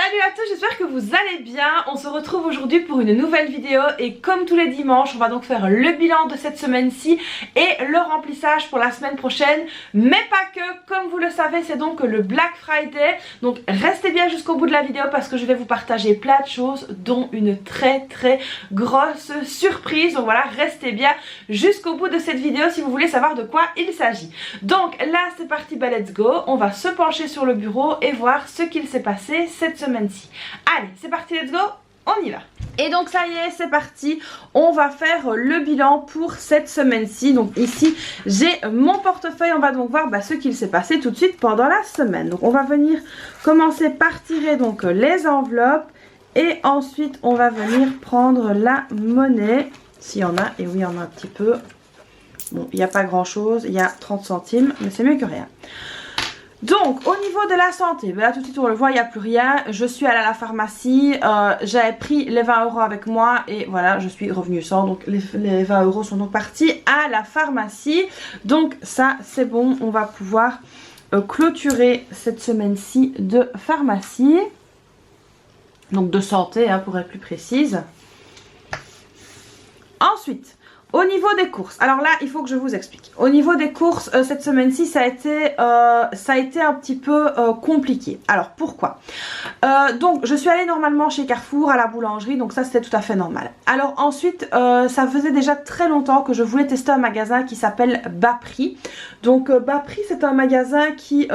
Salut à tous, j'espère que vous allez bien. On se retrouve aujourd'hui pour une nouvelle vidéo et comme tous les dimanches, on va donc faire le bilan de cette semaine-ci et le remplissage pour la semaine prochaine. Mais pas que, comme vous le savez, c'est donc le Black Friday. Donc restez bien jusqu'au bout de la vidéo parce que je vais vous partager plein de choses, dont une très grosse surprise. Donc voilà, restez bien jusqu'au bout de cette vidéo si vous voulez savoir de quoi il s'agit. Donc là, c'est parti, bah let's go. On va se pencher sur le bureau et voir ce qu'il s'est passé cette semaine-ci. Allez, c'est parti, let's go, on y va. Et donc ça y est, c'est parti, on va faire le bilan pour cette semaine-ci. Donc ici, j'ai mon portefeuille, on va donc voir ce qu'il s'est passé tout de suite pendant la semaine. Donc on va venir commencer par tirer donc les enveloppes et ensuite on va venir prendre la monnaie, s'il y en a, et oui, il y en a un petit peu. Bon, il n'y a pas grand-chose, il y a 30 centimes, mais c'est mieux que rien. Donc au niveau de la santé, là tout de suite on le voit, il n'y a plus rien. Je suis allée à la pharmacie, j'avais pris les 20 € avec moi et voilà, je suis revenue sans. Donc les 20 € sont donc partis à la pharmacie. Donc ça c'est bon, on va pouvoir clôturer cette semaine-ci de pharmacie. Donc de santé hein, pour être plus précise. Ensuite, au niveau des courses, alors là il faut que je vous explique. Au niveau des courses, cette semaine-ci ça a été un petit peu compliqué. Alors pourquoi? Donc je suis allée normalement chez Carrefour à la boulangerie, donc ça c'était tout à fait normal. Alors ensuite ça faisait déjà très longtemps que je voulais tester un magasin qui s'appelle Bas Prix. Donc Bas Prix c'est un magasin qui...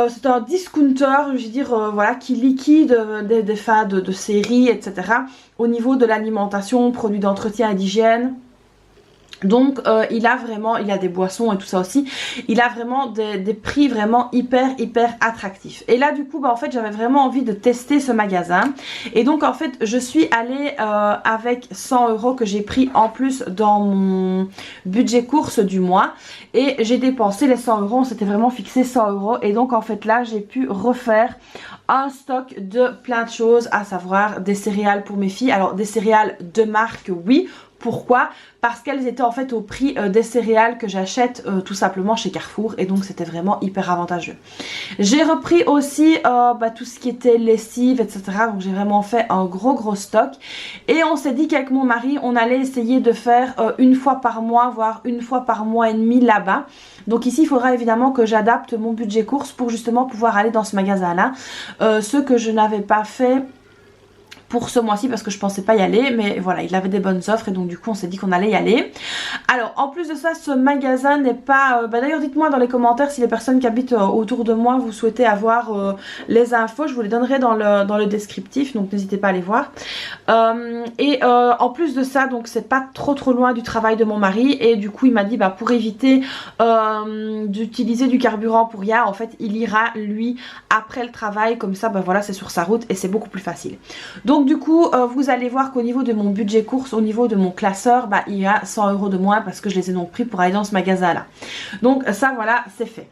c'est un discounter, je veux dire, voilà, qui liquide des fans de séries, etc. Au niveau de l'alimentation, produits d'entretien et d'hygiène. Donc il a des boissons et tout ça aussi. Il a vraiment des prix vraiment hyper attractifs. Et là du coup en fait j'avais vraiment envie de tester ce magasin. Et donc en fait je suis allée avec 100 € que j'ai pris en plus dans mon budget course du mois. Et j'ai dépensé les 100 €, on s'était vraiment fixé 100 €. Et donc en fait là j'ai pu refaire un stock de plein de choses, à savoir des céréales pour mes filles. Alors des céréales de marque oui. Pourquoi? Parce qu'elles étaient en fait au prix des céréales que j'achète tout simplement chez Carrefour. Et donc c'était vraiment hyper avantageux. J'ai repris aussi tout ce qui était lessive, etc. Donc j'ai vraiment fait un gros stock. Et on s'est dit qu'avec mon mari on allait essayer de faire une fois par mois, voire une fois par mois et demi là-bas. Donc ici il faudra évidemment que j'adapte mon budget course pour justement pouvoir aller dans ce magasin là. Ce que je n'avais pas fait pour ce mois-ci parce que je pensais pas y aller, mais voilà, il avait des bonnes offres et donc du coup on s'est dit qu'on allait y aller. Alors en plus de ça, ce magasin n'est pas... d'ailleurs dites-moi dans les commentaires si les personnes qui habitent autour de moi vous souhaitez avoir les infos, je vous les donnerai dans le descriptif, donc n'hésitez pas à les voir. En plus de ça, donc c'est pas trop loin du travail de mon mari et du coup il m'a dit pour éviter d'utiliser du carburant pour rien, en fait il ira lui après le travail, comme ça voilà c'est sur sa route et c'est beaucoup plus facile. Donc du coup vous allez voir qu'au niveau de mon budget course, au niveau de mon classeur, il y a 100 € de moins parce que je les ai donc pris pour aller dans ce magasin là. Donc ça voilà c'est fait.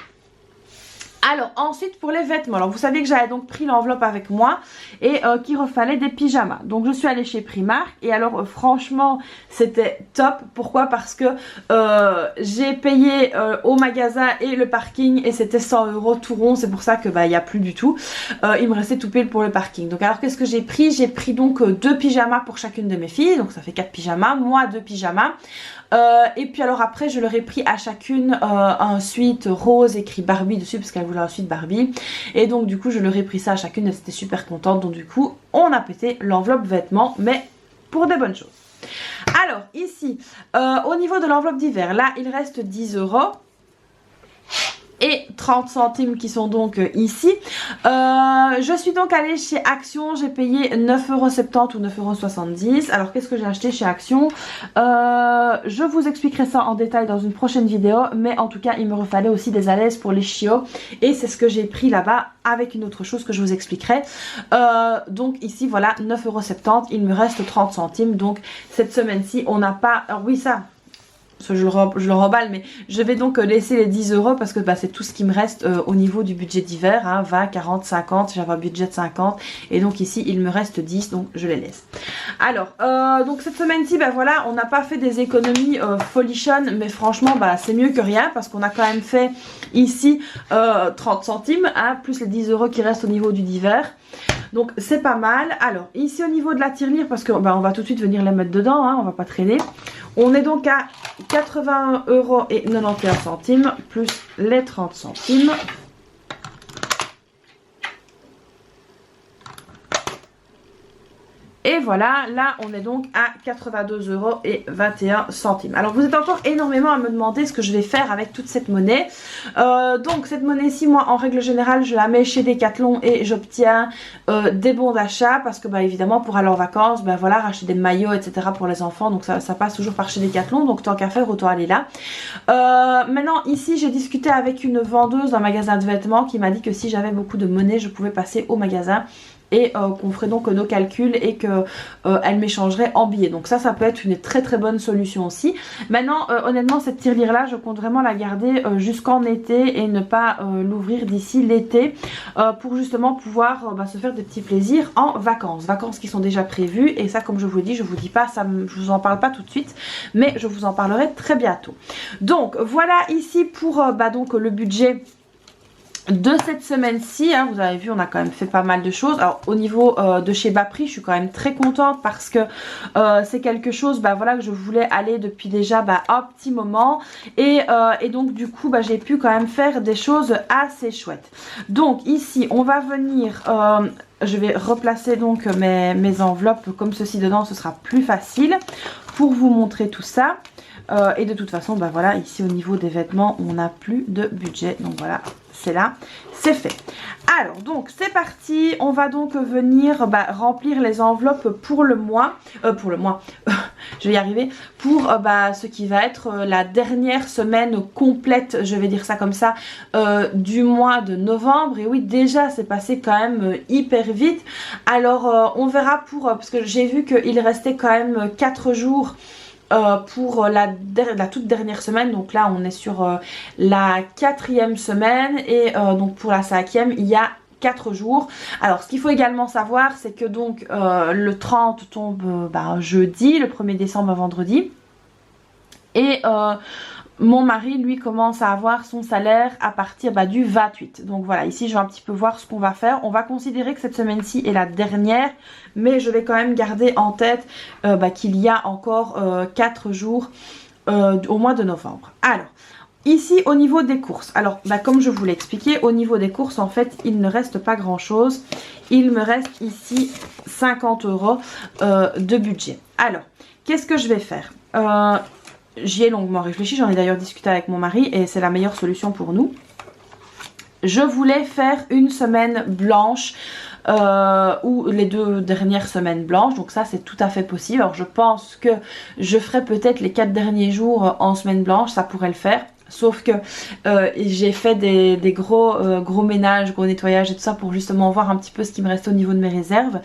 Alors ensuite pour les vêtements, alors vous savez que j'avais donc pris l'enveloppe avec moi et qu'il refallait des pyjamas. Donc je suis allée chez Primark et alors franchement c'était top. Pourquoi? Parce que j'ai payé au magasin et le parking et c'était 100 € tout rond. C'est pour ça que il n'y a plus du tout. Il me restait tout pile pour le parking. Donc alors qu'est-ce que j'ai pris? J'ai pris donc 2 pyjamas pour chacune de mes filles. Donc ça fait 4 pyjamas, moi 2 pyjamas. Et puis alors après je leur ai pris à chacune un sweat rose écrit Barbie dessus parce qu'elle voulait un sweat Barbie. Et donc du coup je leur ai pris ça à chacune, elles étaient super contentes. Donc du coup on a pété l'enveloppe vêtements, mais pour des bonnes choses. Alors ici au niveau de l'enveloppe d'hiver, là il reste 10 € et 30 centimes qui sont donc ici. Je suis donc allée chez Action, j'ai payé 9,70 € ou 9,70 €. Alors qu'est-ce que j'ai acheté chez Action? Je vous expliquerai ça en détail dans une prochaine vidéo, mais en tout cas il me refallait aussi des alaises pour les chiots et c'est ce que j'ai pris là-bas avec une autre chose que je vous expliquerai. Donc ici voilà 9,70 €, il me reste 30 centimes. Donc cette semaine-ci on n'a pas... Alors oui ça... je le remballe, mais je vais donc laisser les 10 € parce que bah, c'est tout ce qui me reste au niveau du budget d'hiver, hein, 20, 40, 50, j'avais un budget de 50 et donc ici il me reste 10, donc je les laisse. Alors, donc cette semaine-ci, bah voilà, on n'a pas fait des économies folichonnes, mais franchement, bah c'est mieux que rien parce qu'on a quand même fait ici 30 centimes, hein, plus les 10 € qui restent au niveau du d'hiver. Donc c'est pas mal. Alors ici au niveau de la tirelire, parce que bah, on va tout de suite venir les mettre dedans, hein, on va pas traîner. On est donc à 81,91 € plus les 30 centimes. Et voilà, là on est donc à 82,21 €. Alors vous êtes encore énormément à me demander ce que je vais faire avec toute cette monnaie. Donc cette monnaie-ci, moi en règle générale, je la mets chez Decathlon et j'obtiens des bons d'achat parce que bah évidemment pour aller en vacances, bah voilà, racheter des maillots, etc. pour les enfants, donc ça passe toujours par chez Decathlon, donc tant qu'à faire, autant aller là. Maintenant ici j'ai discuté avec une vendeuse d'un magasin de vêtements qui m'a dit que si j'avais beaucoup de monnaie, je pouvais passer au magasin et qu'on ferait donc nos calculs et que elle m'échangerait en billets. Donc ça peut être une très très bonne solution aussi. Maintenant honnêtement cette tirelire là je compte vraiment la garder jusqu'en été et ne pas l'ouvrir d'ici l'été pour justement pouvoir se faire des petits plaisirs en vacances. Vacances qui sont déjà prévues et ça comme je vous le dis, je vous dis pas, je vous en parle pas tout de suite mais je vous en parlerai très bientôt. Donc voilà ici pour donc le budget de cette semaine-ci, hein, vous avez vu on a quand même fait pas mal de choses. Alors au niveau de chez Bas-Prix, je suis quand même très contente parce que c'est quelque chose voilà, que je voulais aller depuis déjà un petit moment et donc du coup j'ai pu quand même faire des choses assez chouettes. Donc ici on va venir je vais replacer donc mes enveloppes comme ceci dedans, ce sera plus facile pour vous montrer tout ça. Et de toute façon voilà, ici au niveau des vêtements on n'a plus de budget, donc voilà, c'est là, c'est fait. Alors donc c'est parti, on va donc venir remplir les enveloppes pour le mois, je vais y arriver, pour ce qui va être la dernière semaine complète, je vais dire ça comme ça, du mois de novembre. Et oui, déjà c'est passé quand même hyper vite. Alors on verra parce que j'ai vu qu'il restait quand même 4 jours pour la toute dernière semaine. Donc là on est sur la 4e semaine et donc pour la 5e il y a 4 jours. Alors ce qu'il faut également savoir c'est que donc le 30 tombe jeudi, le 1er décembre vendredi et mon mari lui commence à avoir son salaire à partir du 28. Donc voilà, ici je vais un petit peu voir ce qu'on va faire. On va considérer que cette semaine-ci est la dernière, mais je vais quand même garder en tête qu'il y a encore 4 jours au mois de novembre. Alors ici au niveau des courses, alors comme je vous l'ai expliqué, au niveau des courses en fait il ne reste pas grand chose. Il me reste ici 50 € de budget. Alors qu'est-ce que je vais faire? J'y ai longuement réfléchi, j'en ai d'ailleurs discuté avec mon mari et c'est la meilleure solution pour nous. Je voulais faire une semaine blanche ou les 2 dernières semaines blanches, donc ça c'est tout à fait possible. Alors je pense que je ferai peut-être les 4 derniers jours en semaine blanche, ça pourrait le faire. Sauf que j'ai fait des gros ménages, gros nettoyages et tout ça pour justement voir un petit peu ce qui me reste au niveau de mes réserves.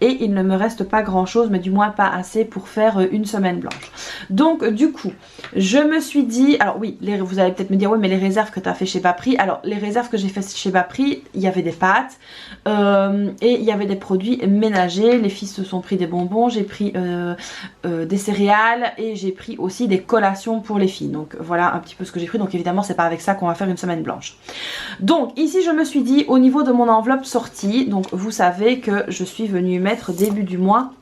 Et il ne me reste pas grand chose, mais du moins pas assez pour faire une semaine blanche. Donc du coup, je me suis dit, alors oui, vous allez peut-être me dire, oui mais les réserves que tu as fait chez Bas-Prix. Alors les réserves que j'ai fait chez Bas-Prix, il y avait des pâtes et il y avait des produits ménagers. Les filles se sont pris des bonbons, j'ai pris des céréales et j'ai pris aussi des collations pour les filles. Donc voilà un petit peu ce que j'ai pris. Donc évidemment c'est pas avec ça qu'on va faire une semaine blanche. Donc ici je me suis dit au niveau de mon enveloppe sortie, donc vous savez que je suis venue mettre début du mois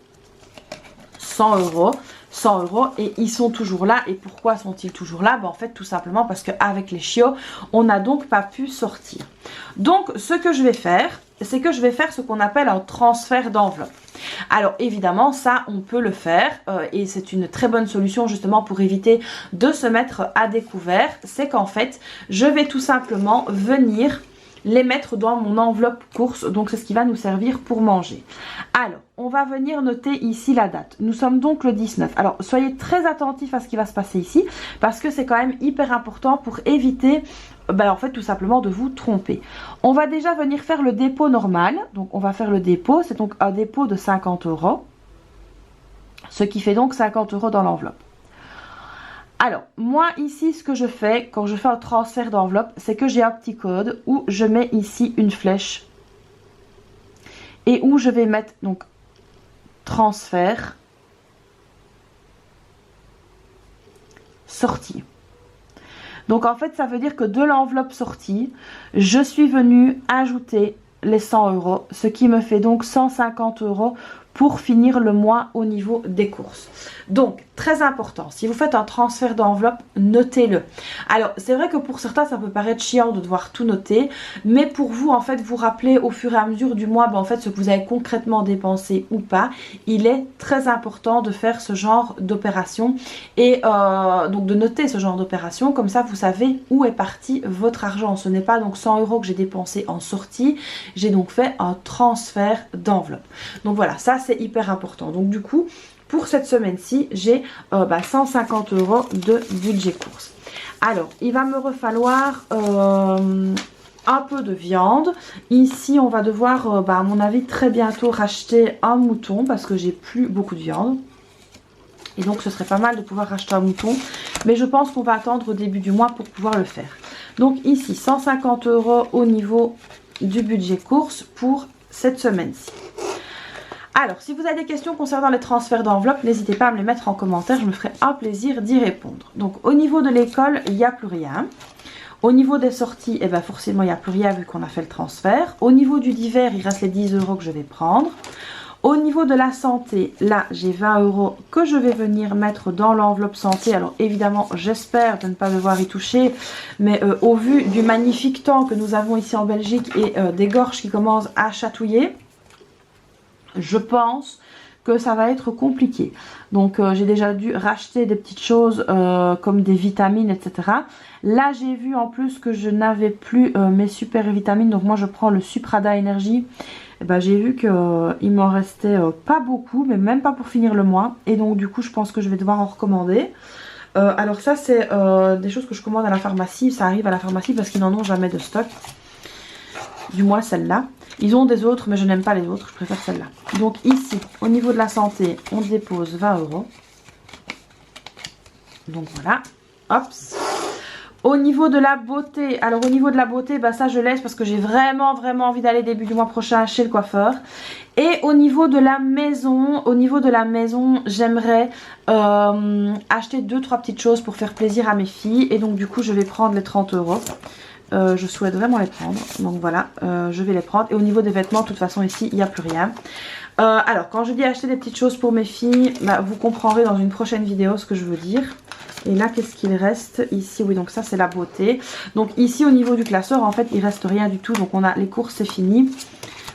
100 €. 100 € et ils sont toujours là. Et pourquoi sont-ils toujours là? En fait tout simplement parce qu'avec les chiots on n'a donc pas pu sortir. Donc ce que je vais faire, c'est que je vais faire ce qu'on appelle un transfert d'enveloppe. Alors évidemment ça on peut le faire et c'est une très bonne solution justement pour éviter de se mettre à découvert. C'est qu'en fait je vais tout simplement venir les mettre dans mon enveloppe course, donc c'est ce qui va nous servir pour manger. Alors on va venir noter ici la date. Nous sommes donc le 19. Alors soyez très attentifs à ce qui va se passer ici parce que c'est quand même hyper important pour éviter en fait tout simplement de vous tromper. On va déjà venir faire le dépôt normal. Donc on va faire le dépôt, c'est donc un dépôt de 50 €, ce qui fait donc 50 € dans l'enveloppe. Alors, moi ici, ce que je fais quand je fais un transfert d'enveloppe, c'est que j'ai un petit code où je mets ici une flèche et où je vais mettre donc transfert sortie. Donc en fait, ça veut dire que de l'enveloppe sortie, je suis venue ajouter les 100 €, ce qui me fait donc 150 € pour finir le mois au niveau des courses. Donc, très important, si vous faites un transfert d'enveloppe, notez-le. Alors, c'est vrai que pour certains, ça peut paraître chiant de devoir tout noter, mais pour vous, en fait, vous rappelez au fur et à mesure du mois, en fait, ce que vous avez concrètement dépensé ou pas, il est très important de faire ce genre d'opération et donc de noter ce genre d'opération, comme ça, vous savez où est parti votre argent. Ce n'est pas donc 100 € que j'ai dépensé en sortie, j'ai donc fait un transfert d'enveloppe. Donc voilà, ça c'est hyper important. Donc du coup, pour cette semaine-ci, j'ai 150 € de budget course. Alors, il va me falloir un peu de viande. Ici, on va devoir, à mon avis, très bientôt racheter un mouton parce que j'ai plus beaucoup de viande. Et donc, ce serait pas mal de pouvoir racheter un mouton. Mais je pense qu'on va attendre au début du mois pour pouvoir le faire. Donc ici, 150 € au niveau du budget course pour cette semaine-ci. Alors, si vous avez des questions concernant les transferts d'enveloppe, n'hésitez pas à me les mettre en commentaire, je me ferai un plaisir d'y répondre. Donc, au niveau de l'école, il n'y a plus rien. Au niveau des sorties, forcément, il n'y a plus rien vu qu'on a fait le transfert. Au niveau du divers, il reste les 10 € que je vais prendre. Au niveau de la santé, là, j'ai 20 € que je vais venir mettre dans l'enveloppe santé. Alors, évidemment, j'espère de ne pas devoir y toucher. Mais au vu du magnifique temps que nous avons ici en Belgique et des gorges qui commencent à chatouiller, je pense que ça va être compliqué. Donc j'ai déjà dû racheter des petites choses comme des vitamines, etc. Là j'ai vu en plus que je n'avais plus mes super vitamines. Donc moi je prends le Suprada Energy. J'ai vu qu'il m'en restait pas beaucoup, mais même pas pour finir le mois. Et donc du coup je pense que je vais devoir en recommander. Alors ça c'est des choses que je commande à la pharmacie. Ça arrive à la pharmacie parce qu'ils n'en ont jamais de stock. Du moins celle-là. Ils ont des autres, mais je n'aime pas les autres. Je préfère celle-là. Donc ici, au niveau de la santé, on dépose 20 €. Donc voilà. Hop. Au niveau de la beauté. Alors au niveau de la beauté, ça je laisse parce que j'ai vraiment envie d'aller début du mois prochain chez le coiffeur. Et au niveau de la maison, j'aimerais acheter 2-3 petites choses pour faire plaisir à mes filles. Et donc du coup, je vais prendre les 30 €. Je souhaite vraiment les prendre, donc voilà, je vais les prendre. Et au niveau des vêtements, de toute façon ici il n'y a plus rien. Alors quand je dis acheter des petites choses pour mes filles, vous comprendrez dans une prochaine vidéo ce que je veux dire. Et là qu'est-ce qu'il reste ici? Oui, donc ça c'est la beauté. Donc ici au niveau du classeur en fait il reste rien du tout. Donc on a les courses, c'est fini,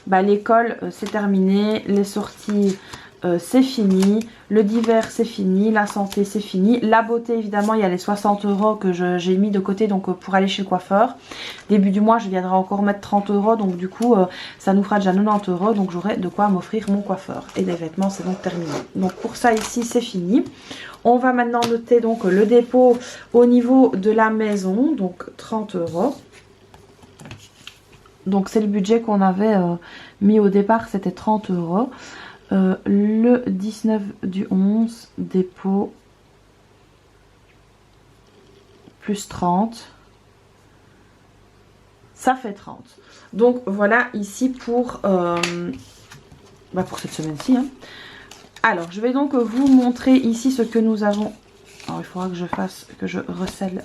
l'école c'est terminé, les sorties c'est fini, le divers c'est fini, la santé c'est fini, la beauté évidemment il y a les 60 € que j'ai mis de côté donc pour aller chez le coiffeur. Début du mois je viendrai encore mettre 30 €, donc du coup ça nous fera déjà 90 €, donc j'aurai de quoi m'offrir mon coiffeur. Et des vêtements c'est donc terminé. Donc pour ça ici c'est fini. On va maintenant noter donc le dépôt au niveau de la maison, donc 30 €. Donc c'est le budget qu'on avait mis au départ, c'était 30 €. Le 19 du 11, dépôt, plus 30, ça fait 30. Donc voilà ici pour cette semaine-ci. Hein. Alors je vais donc vous montrer ici ce que nous avons. Alors il faudra que je recèle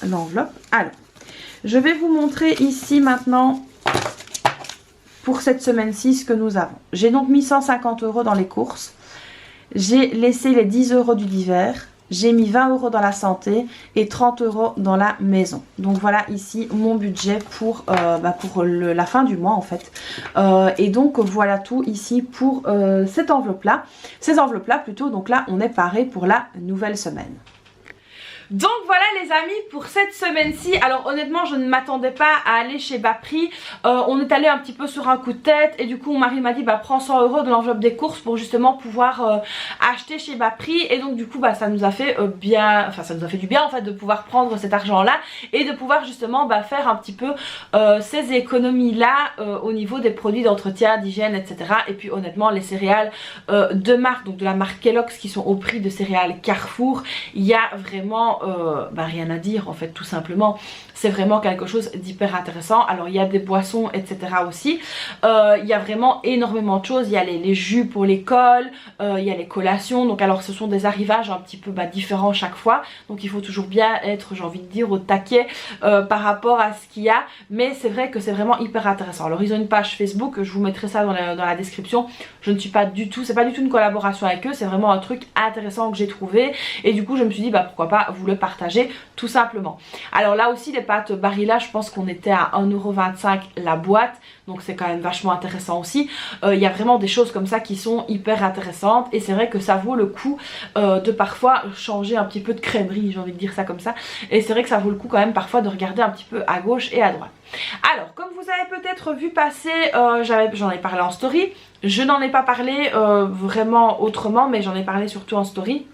l'enveloppe. Alors je vais vous montrer ici maintenant pour cette semaine-ci ce que nous avons. J'ai donc mis 150 € dans les courses. J'ai laissé les 10 € du divers. J'ai mis 20 € dans la santé et 30 € dans la maison. Donc voilà ici mon budget pour la fin du mois en fait. Et donc voilà tout ici pour cette enveloppe-là. Ces enveloppes-là plutôt. Donc là on est paré pour la nouvelle semaine. Donc voilà les amis pour cette semaine-ci. Alors honnêtement je ne m'attendais pas à aller chez Bas-Prix. On est allé un petit peu sur un coup de tête et du coup mon mari m'a dit bah prends 100 € de l'enveloppe des courses pour justement pouvoir acheter chez Bas-Prix. Et donc du coup bah ça nous a fait bien, enfin ça nous a fait du bien en fait de pouvoir prendre cet argent là et de pouvoir justement bah, faire un petit peu ces économies là au niveau des produits d'entretien, d'hygiène, etc. Et puis honnêtement les céréales de marque, donc de la marque Kellogg's qui sont au prix de céréales Carrefour, il y a vraiment bah, rien à dire en fait tout simplement. C'est vraiment quelque chose d'hyper intéressant. Alors il y a des boissons etc aussi, il y a vraiment énormément de choses. Il y a les jus pour l'école, il y a les collations, donc alors ce sont des arrivages un petit peu bah, différents chaque fois, donc il faut toujours bien être, j'ai envie de dire, au taquet par rapport à ce qu'il y a, mais c'est vrai que c'est vraiment hyper intéressant. Alors ils ont une page Facebook, je vous mettrai ça dans la description. Je ne suis pas du tout, c'est pas du tout une collaboration avec eux, c'est vraiment un truc intéressant que j'ai trouvé et du coup je me suis dit bah pourquoi pas vous le partager tout simplement. Alors là aussi les pâtes Barilla, je pense qu'on était à 1,25 € la boîte, donc c'est quand même vachement intéressant aussi. Il y a vraiment des choses comme ça qui sont hyper intéressantes et c'est vrai que ça vaut le coup de parfois changer un petit peu de crèmerie, j'ai envie de dire ça comme ça, et c'est vrai que ça vaut le coup quand même parfois de regarder un petit peu à gauche et à droite. Alors comme vous avez peut-être vu passer, j'en ai parlé en story, je n'en ai pas parlé vraiment autrement mais j'en ai parlé surtout en story.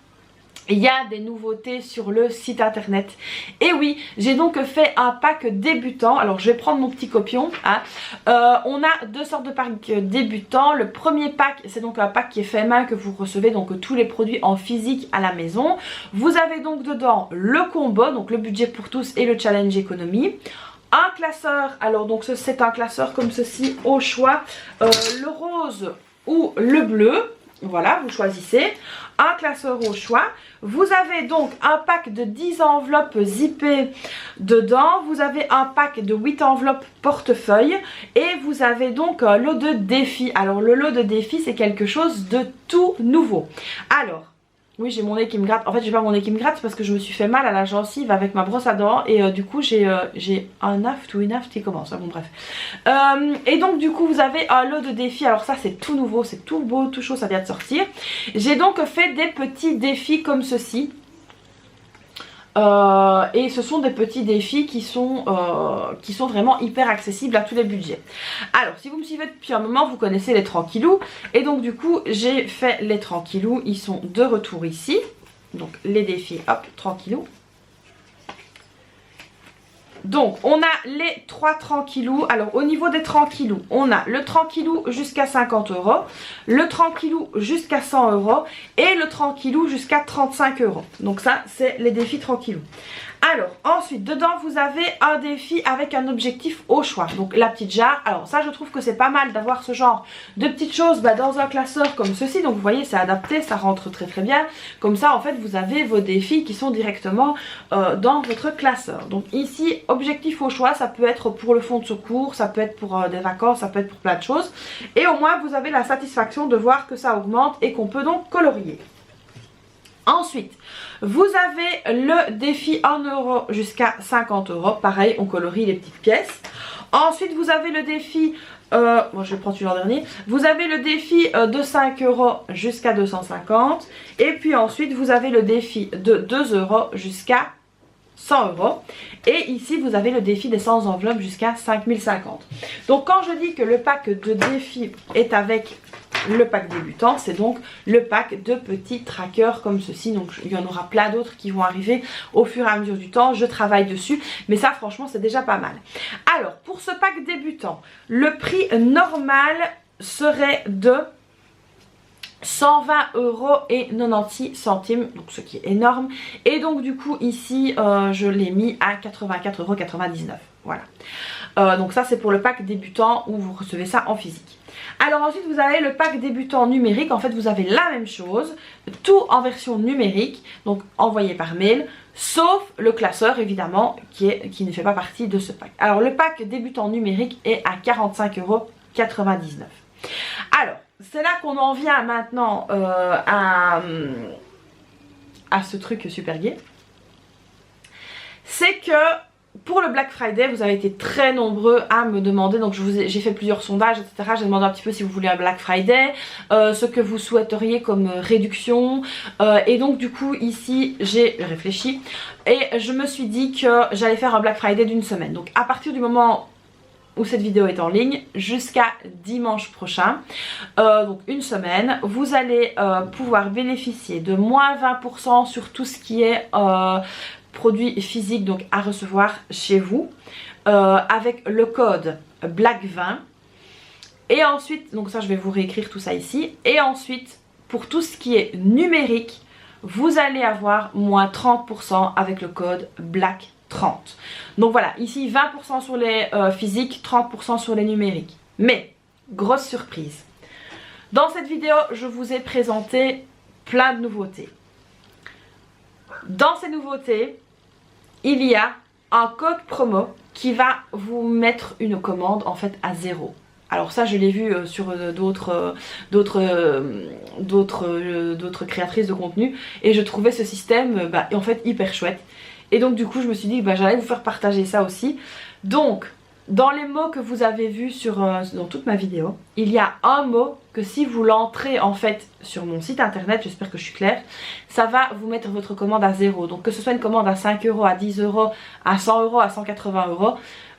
Il y a des nouveautés sur le site internet. Et oui, j'ai donc fait un pack débutant. Alors je vais prendre mon petit copion hein. On a deux sortes de packs débutants. Le premier pack, c'est donc un pack qui est fait main, que vous recevez donc tous les produits en physique à la maison. Vous avez donc dedans le combo, donc le budget pour tous et le challenge économie. Un classeur, alors donc c'est un classeur comme ceci au choix, le rose ou le bleu. Voilà, vous choisissez un classeur au choix. Vous avez donc un pack de 10 enveloppes zippées dedans. Vous avez un pack de 8 enveloppes portefeuille. Et vous avez donc un lot de défis. Alors le lot de défis c'est quelque chose de tout nouveau. Alors... oui, j'ai mon nez qui me gratte. En fait, j'ai pas mon nez qui me gratte parce que je me suis fait mal à la gencive avec ma brosse à dents. Et du coup, j'ai un aft ou une aft qui commence. Bon, bref. Et donc, du coup, vous avez un lot de défis. Alors ça, c'est tout nouveau, c'est tout beau, tout chaud, ça vient de sortir. J'ai donc fait des petits défis comme ceci. Et ce sont des petits défis qui sont vraiment hyper accessibles à tous les budgets. Alors si vous me suivez depuis un moment, vous connaissez les tranquillous. Et donc du coup j'ai fait les tranquillous, ils sont de retour ici. Donc les défis, hop, tranquillous. Donc on a les 3 tranquillous. Alors au niveau des tranquillous, on a le tranquillou jusqu'à 50 €, le tranquillou jusqu'à 100 € et le tranquillou jusqu'à 35 €. Donc ça c'est les défis tranquillous. Alors ensuite dedans vous avez un défi avec un objectif au choix, donc la petite jarre. Alors ça je trouve que c'est pas mal d'avoir ce genre de petites choses dans un classeur comme ceci. Donc vous voyez c'est adapté, ça rentre très très bien. Comme ça en fait vous avez vos défis qui sont directement dans votre classeur. Donc ici objectif au choix, ça peut être pour le fonds de secours, ça peut être pour des vacances, ça peut être pour plein de choses. Et au moins vous avez la satisfaction de voir que ça augmente et qu'on peut donc colorier. Ensuite, vous avez le défi 1 € jusqu'à 50 €. Pareil, on colorie les petites pièces. Ensuite, vous avez le défi... moi, je vais prendre celui l'an dernier. Vous avez le défi de 5 € jusqu'à 250. Et puis ensuite, vous avez le défi de 2 € jusqu'à 100 €. Et ici, vous avez le défi des 100 enveloppes jusqu'à 5050. Donc, quand je dis que le pack de défis est avec... le pack débutant, c'est donc le pack de petits trackers comme ceci. Donc il y en aura plein d'autres qui vont arriver au fur et à mesure du temps. Je travaille dessus, mais ça franchement c'est déjà pas mal. Alors pour ce pack débutant, le prix normal serait de 120,96 €, donc ce qui est énorme. Et donc du coup ici je l'ai mis à 84,99 €. Voilà. Donc ça c'est pour le pack débutant où vous recevez ça en physique. Alors ensuite vous avez le pack débutant numérique. En fait vous avez la même chose, tout en version numérique, donc envoyé par mail, sauf le classeur évidemment qui ne fait pas partie de ce pack. Alors le pack débutant numérique est à 45,99 €. Alors c'est là qu'on en vient maintenant à ce truc super gai. C'est que pour le Black Friday, vous avez été très nombreux à me demander, donc j'ai fait plusieurs sondages, etc. J'ai demandé un petit peu si vous voulez un Black Friday, ce que vous souhaiteriez comme réduction. Et donc du coup ici j'ai réfléchi et je me suis dit que j'allais faire un Black Friday d'une semaine. Donc à partir du moment où cette vidéo est en ligne jusqu'à dimanche prochain, donc une semaine, vous allez pouvoir bénéficier de moins 20% sur tout ce qui est produits physiques donc à recevoir chez vous avec le code BLACK20. Et ensuite, donc ça je vais vous réécrire tout ça ici, et ensuite pour tout ce qui est numérique, vous allez avoir moins 30% avec le code BLACK30. Donc voilà, ici 20% sur les physiques, 30% sur les numériques. Mais, grosse surprise, dans cette vidéo je vous ai présenté plein de nouveautés. Dans ces nouveautés, il y a un code promo qui va vous mettre une commande en fait à 0. Alors ça je l'ai vu sur d'autres créatrices de contenu et je trouvais ce système en fait hyper chouette. Et donc du coup je me suis dit j'allais vous faire partager ça aussi. Donc dans les mots que vous avez vus dans toute ma vidéo, il y a un mot que si vous l'entrez en fait sur mon site internet, j'espère que je suis claire, ça va vous mettre votre commande à 0. Donc que ce soit une commande à 5 €, à 10 €, à 100 €, à 180 €,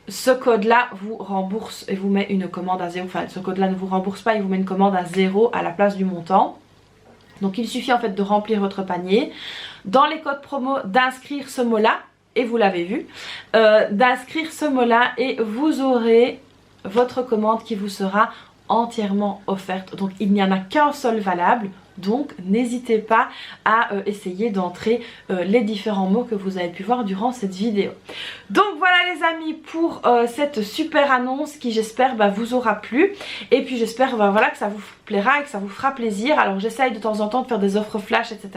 ce code là vous rembourse et vous met une commande à 0. Enfin ce code là ne vous rembourse pas, il vous met une commande à 0 à la place du montant. Donc il suffit en fait de remplir votre panier. Dans les codes promo d'inscrire ce mot là, et vous l'avez vu, d'inscrire ce mot là et vous aurez votre commande qui vous sera entièrement offerte. Donc il n'y en a qu'un seul valable. Donc n'hésitez pas à essayer d'entrer les différents mots que vous avez pu voir durant cette vidéo. Donc voilà les amis pour cette super annonce qui j'espère vous aura plu. Et puis j'espère voilà, que ça vous plaira et que ça vous fera plaisir. Alors j'essaye de temps en temps de faire des offres flash etc.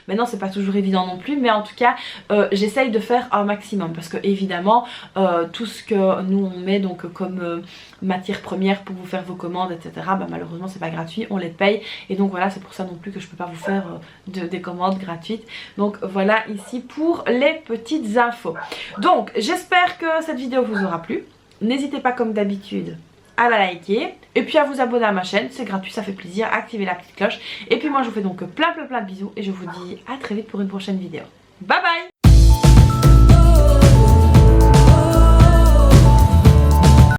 Maintenant c'est pas toujours évident non plus. Mais en tout cas j'essaye de faire un maximum. Parce que évidemment tout ce que nous on met donc comme matière première pour vous faire vos commandes etc. Malheureusement c'est pas gratuit, on les paye. Et donc voilà c'est pour ça non plus que je peux pas vous faire des commandes gratuites. Donc voilà ici pour les petites infos. Donc j'espère que cette vidéo vous aura plu. N'hésitez pas comme d'habitude à la liker et puis à vous abonner à ma chaîne, c'est gratuit, ça fait plaisir, activez la petite cloche. Et puis moi je vous fais donc plein de bisous et je vous dis à très vite pour une prochaine vidéo. Bye bye.